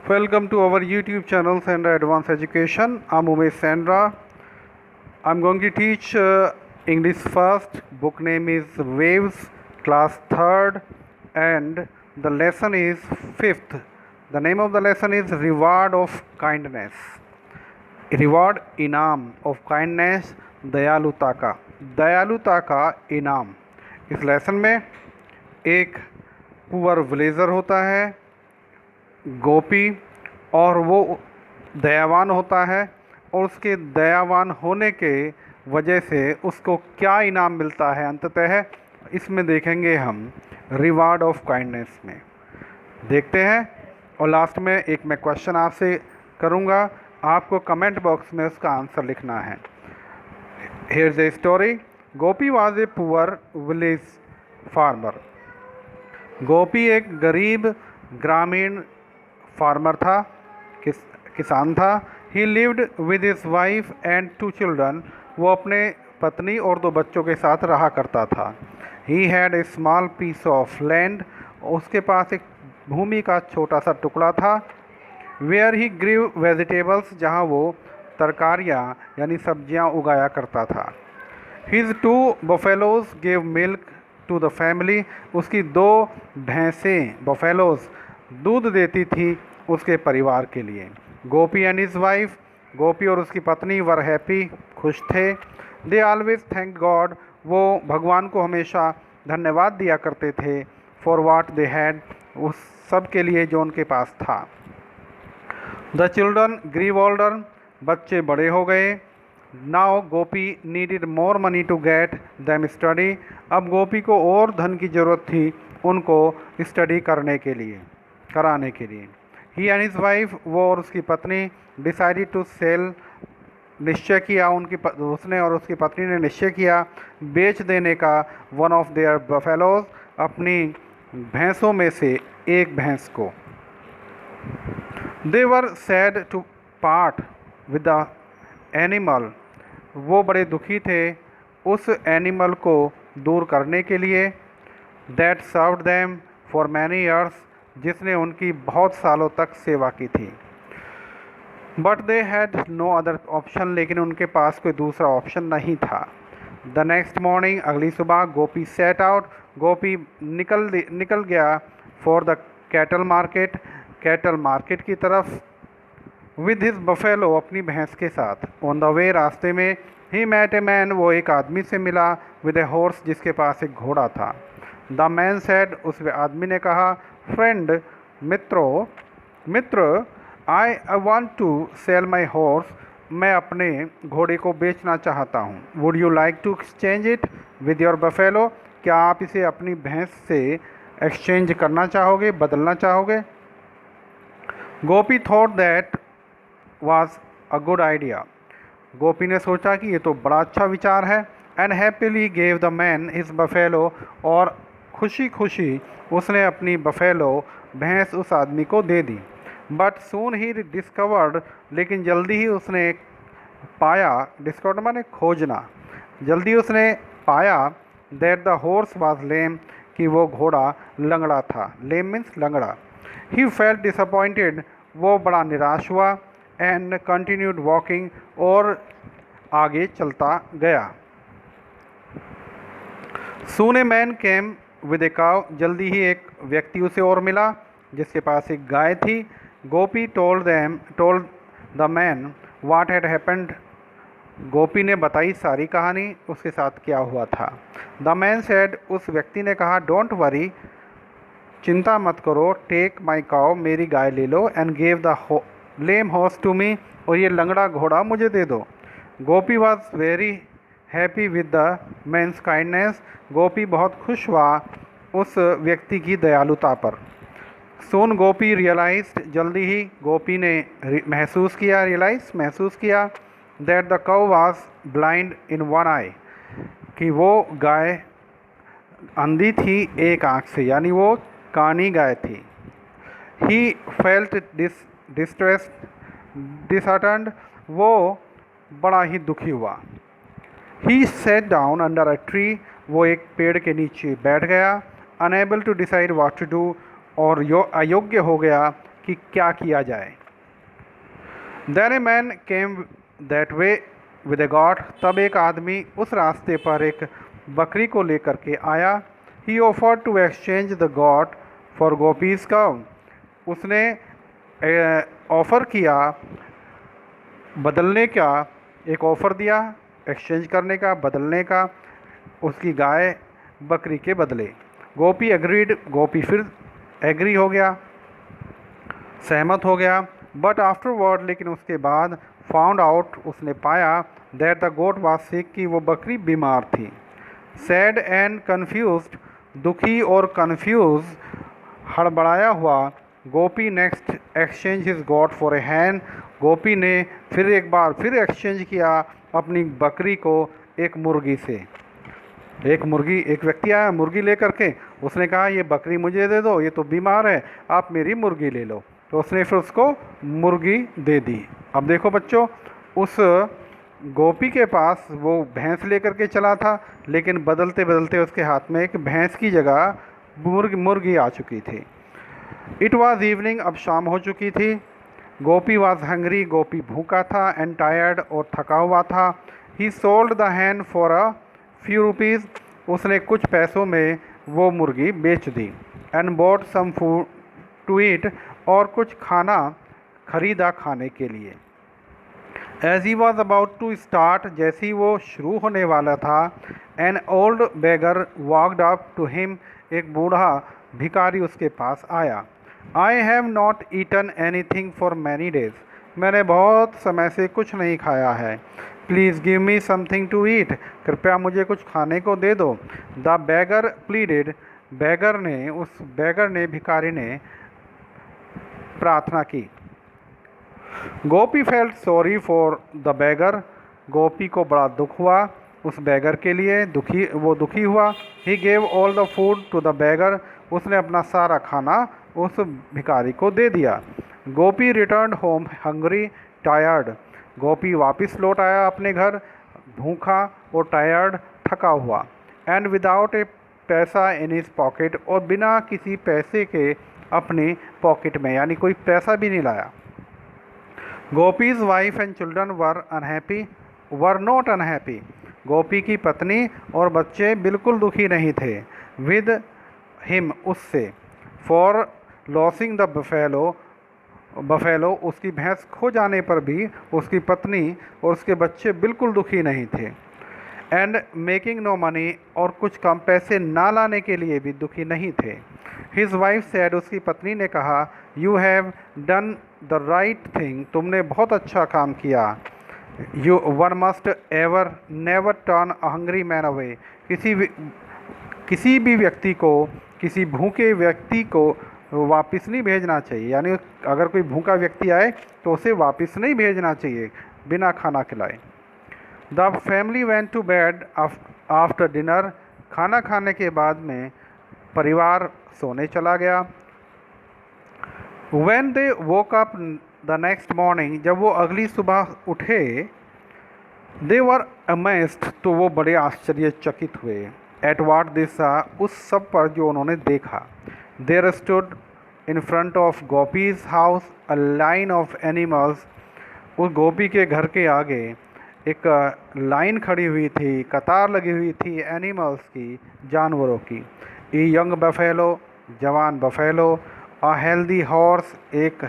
Welcome to our YouTube channel Sandra Advanced Education. I'm Umesh Sandra. I'm going to teach English first. Book name is Waves, class 3rd, and the lesson is 5th. The name of the lesson is Reward of Kindness. Reward इनाम of kindness, दयालुता का इनाम। इस lesson में एक poor villager होता है, गोपी, और वो दयावान होता है, और उसके दयावान होने के वजह से उसको क्या इनाम मिलता है अंततः इसमें देखेंगे हम रिवार्ड ऑफ काइंडनेस में देखते हैं। और लास्ट में एक मैं क्वेश्चन आपसे करूँगा, आपको कमेंट बॉक्स में उसका आंसर लिखना है। Here's the story. Gopi was a poor village farmer. Gopi एक गरीब ग्रामीण फार्मर था, किसान था। He lived with his wife and 2 children. वो अपने पत्नी और 2 बच्चों के साथ रहा करता था। He had a small piece of land. उसके पास एक भूमि का छोटा सा टुकड़ा था। वेयर ही ग्रीव वेजिटेबल्स, जहाँ वो तरकारियाँ यानी सब्जियाँ उगाया करता था। His 2 buffaloes gave milk to the family. उसकी 2 भैंसें बफेलोज दूध देती थी उसके परिवार के लिए। गोपी एंड हिज वाइफ, गोपी और उसकी पत्नी वर हैप्पी, खुश थे। दे ऑलवेज थैंक गॉड, वो भगवान को हमेशा धन्यवाद दिया करते थे। फॉर वाट दे हैड, उस सब के लिए जो उनके पास था। द चिल्ड्रन ग्रीव ओल्डर, बच्चे बड़े हो गए। Now Gopi needed more money to get them study. अब गोपी को और धन की ज़रूरत थी उनको स्टडी कराने के लिए। ही एंड हिज वाइफ, वो और उसकी पत्नी, डिसाइडेड टू सेल, निश्चय किया, उसने और उसकी पत्नी ने निश्चय किया बेच देने का वन ऑफ देयर बफेलोज, अपनी भैंसों में से एक भैंस को। They were sad to part with the animal. वो बड़े दुखी थे उस एनिमल को दूर करने के लिए। That served them for many years, जिसने उनकी बहुत सालों तक सेवा की थी। But they had no other option, लेकिन उनके पास कोई दूसरा ऑप्शन नहीं था। द नेक्स्ट मॉर्निंग, अगली सुबह, गोपी सेट आउट, गोपी निकल गया फॉर द कैटल मार्केट की तरफ। विद हिज बफेलो, अपनी भैंस के साथ। ऑन द वे, रास्ते में, ही मैट ए मैन, वो एक आदमी से मिला। विद ए हॉर्स, जिसके पास एक घोड़ा था। द मैन सेड, उस आदमी ने कहा, फ्रेंड, मित्र, I want to sell my horse, मैं अपने घोड़े को बेचना चाहता हूँ। Would you like to exchange it with your buffalo, क्या आप इसे अपनी भैंस से एक्सचेंज करना चाहोगे, बदलना चाहोगे? Gopi thought that was a good idea. Gopi ने सोचा कि ये तो बड़ा अच्छा विचार है। And happily gave the man his buffalo, और खुशी खुशी उसने अपनी बफेलो भैंस उस आदमी को दे दी। बट सून ही डिस्कवर्ड, लेकिन जल्दी ही उसने पाया, डिस्कवर्ड माने खोजना, जल्दी उसने पाया, दैट द हॉर्स वाज लेम, कि वो घोड़ा लंगड़ा था। लेम मीन्स लंगड़ा। ही फेल्ट डिसअपॉइंटेड, वो बड़ा निराश हुआ। एंड कंटिन्यूड वॉकिंग, और आगे चलता गया। सून ए मैन केम विद ए काव, जल्दी ही एक व्यक्ति उसे और मिला जिसके पास एक गाय थी। Gopi told the man what had happened, Gopi ने बताई सारी कहानी, उसके साथ क्या हुआ था। द मैन सेड, उस व्यक्ति ने कहा, डोंट वरी, चिंता मत करो, टेक माई काव, मेरी गाय ले लो, and gave the lame horse to me, और ये लंगड़ा घोड़ा मुझे दे दो। Gopi was very happy with the man's kindness, Gopi बहुत खुश हुआ उस व्यक्ति की दयालुता पर। सून गोपी रियलाइज्ड, जल्दी ही गोपी ने महसूस किया दैट द कव वाज ब्लाइंड इन वन आई, कि वो गाय अंधी थी एक आँख से, यानी वो कानी गाय थी। ही फेल्ट डिस्ट्रेस्ड डिसहार्टेंड, वो बड़ा ही दुखी हुआ। He sat down under a tree, वो एक पेड़ के नीचे बैठ गया। Unable to decide what to do, और अयोग्य हो गया कि क्या किया जाए। Then a man came that way with a goat, तब एक आदमी उस रास्ते पर एक बकरी को लेकर के आया। He offered to exchange the goat for Gopi's cow, उसने ऑफ़र किया, बदलने का एक ऑफ़र दिया, एक्सचेंज करने का, बदलने का, उसकी गाय बकरी के बदले। गोपी एग्रीड, गोपी फिर एग्री हो गया, सहमत हो गया। बट आफ्टरवर्ड, लेकिन उसके बाद फाउंड आउट, उसने पाया that the goat was sick, कि वो बकरी बीमार थी। सैड एंड कन्फ्यूज्ड, दुखी और कन्फ्यूज, हड़बड़ाया हुआ, Gopi next exchange his goat for a hen, Gopi ने फिर एक बार फिर एक्सचेंज किया अपनी बकरी को एक मुर्गी से। एक व्यक्ति आया मुर्गी लेकर के, उसने कहा ये बकरी मुझे दे दो, ये तो बीमार है, आप मेरी मुर्गी ले लो। तो उसने फिर उसको मुर्गी दे दी। अब देखो बच्चों, उस गोपी के पास वो भैंस लेकर के चला था, लेकिन बदलते बदलते उसके हाथ में एक भैंस की जगह मुर्गी आ चुकी थी। इट वॉज इवनिंग, अब शाम हो चुकी थी। गोपी वॉज हंग्री, गोपी भूखा था, एंड टायर्ड, और थका हुआ था। He sold the hen for a few rupees, उसने कुछ पैसों में वो मुर्गी बेच दी। And bought some food to eat, और कुछ खाना खरीदा खाने के लिए। As he was about to start, जैसे ही वो शुरू होने वाला था, an old beggar walked up to him, एक बूढ़ा भिखारी उसके पास आया। I have not eaten anything for many days, मैंने बहुत समय से कुछ नहीं खाया है। Please give me something to eat, कृपया मुझे कुछ खाने को दे दो। द बेगर प्लीडेड, बेगर ने भिखारी ने प्रार्थना की। Gopi felt sorry for the beggar, Gopi को बड़ा दुख हुआ उस बेगर के लिए, दुखी हुआ। He gave all the food to the beggar, उसने अपना सारा खाना उस भिखारी को दे दिया। Gopi return home hungry tired, Gopi वापस लौट आया अपने घर भूखा और टायर्ड, थका हुआ। एंड विदाउट ए पैसा इन हिज पॉकेट, और बिना किसी पैसे के अपनी पॉकेट में, यानी कोई पैसा भी नहीं लाया। Gopi's wife and children were not unhappy, Gopi की पत्नी और बच्चे बिल्कुल दुखी नहीं थे। विद हिम, उससे। फॉर लॉसिंग द बफेलो, उसकी भैंस खो जाने पर भी उसकी पत्नी और उसके बच्चे बिल्कुल दुखी नहीं थे। एंड मेकिंग नो मनी, और कुछ कम पैसे ना लाने के लिए भी दुखी नहीं थे। हिज वाइफ सेड, उसकी पत्नी ने कहा, you have done the right thing, तुमने बहुत अच्छा काम किया। One must ever never turn a hungry man away, किसी भी व्यक्ति को, किसी भूखे व्यक्ति को वापस नहीं भेजना चाहिए, यानी अगर कोई भूखा व्यक्ति आए तो उसे वापस नहीं भेजना चाहिए बिना खाना खिलाए। The family went to bed after dinner, खाना खाने के बाद में परिवार सोने चला गया। When they woke up the next morning, जब वो अगली सुबह उठे, they were amazed, तो वो बड़े आश्चर्यचकित हुए। At what they saw, उस सब पर जो उन्होंने देखा। There stood in front of Gopi's house a line of animals, उस गोपी के घर के आगे एक लाइन खड़ी हुई थी, कतार लगी हुई थी एनिमल्स की, जानवरों की। ए यंग बफेलो, जवान बफेलो, अ हेल्दी हॉर्स, एक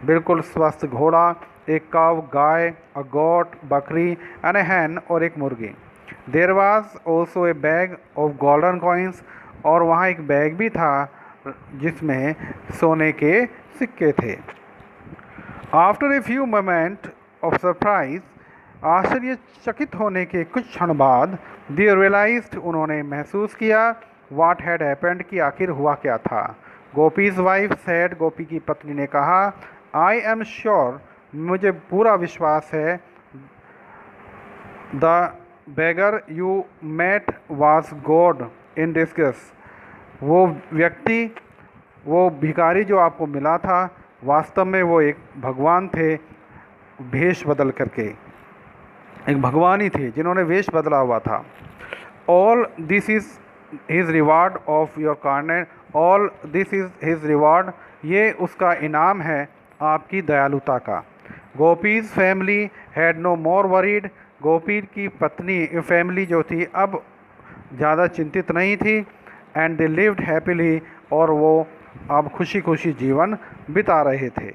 बिल्कुल स्वस्थ घोड़ा, एक काव गाय, अ गॉट बकरी, एंड ए हैन, और एक मुर्गी। There was also a bag of golden coins, और वहाँ एक बैग भी था जिसमें सोने के सिक्के थे। After a few moment of surprise, आश्चर्यचकित होने के कुछ क्षण बाद, दे रियलाइज्ड, उन्होंने महसूस किया, व्हाट हैड हैपेंड, कि आखिर हुआ क्या था। गोपीज वाइफ सेड, गोपी की पत्नी ने कहा, आई एम श्योर, मुझे पूरा विश्वास है, the beggar you met was God in disguise, वो व्यक्ति, वो भिखारी जो आपको मिला था, वास्तव में वो एक भगवान थे, भेष बदल करके एक भगवान ही थे जिन्होंने वेश बदला हुआ था। All this is his reward of your kindness, all this is his reward, ये उसका इनाम है आपकी दयालुता का। Gopi's family had no more worried, Gopi की पत्नी फैमिली जो थी अब ज़्यादा चिंतित नहीं थी। एंड दे लिव्ड हैप्पीली, और वो अब खुशी खुशी जीवन बिता रहे थे।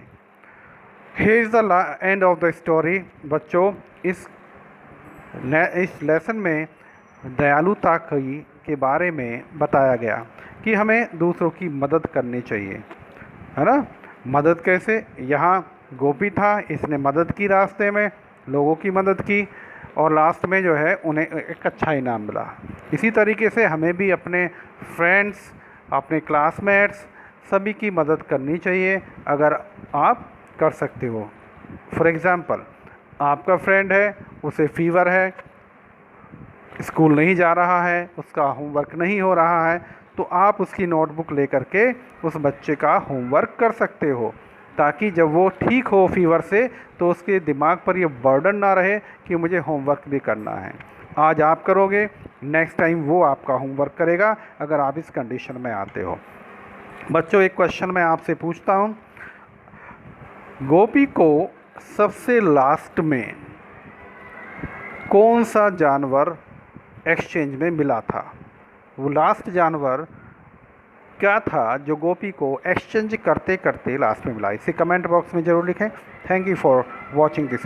Here is the end of the story. बच्चों, इस लेसन में दयालुता के बारे में बताया गया कि हमें दूसरों की मदद करनी चाहिए, है ना। मदद कैसे, यहाँ गोपी था, इसने मदद की, रास्ते में लोगों की मदद की, और लास्ट में जो है उन्हें एक अच्छा इनाम मिला। इसी तरीके से हमें भी अपने फ्रेंड्स, अपने क्लासमेट्स सभी की मदद करनी चाहिए अगर आप कर सकते हो। फॉर एग्ज़ाम्पल, आपका फ्रेंड है, उसे फीवर है, स्कूल नहीं जा रहा है, उसका होमवर्क नहीं हो रहा है, तो आप उसकी नोटबुक लेकर के उस बच्चे का होमवर्क कर सकते हो, ताकि जब वो ठीक हो फीवर से तो उसके दिमाग पर ये बर्डन ना रहे कि मुझे होमवर्क भी करना है। आज आप करोगे, नेक्स्ट टाइम वो आपका होमवर्क करेगा, अगर आप इस कंडीशन में आते हो। बच्चों, एक क्वेश्चन मैं आपसे पूछता हूँ। गोपी को सबसे लास्ट में कौन सा जानवर एक्सचेंज में मिला था? वो लास्ट जानवर क्या था जो गोपी को एक्सचेंज करते करते लास्ट में मिला? इसे कमेंट बॉक्स में ज़रूर लिखें। Thank you for watching this.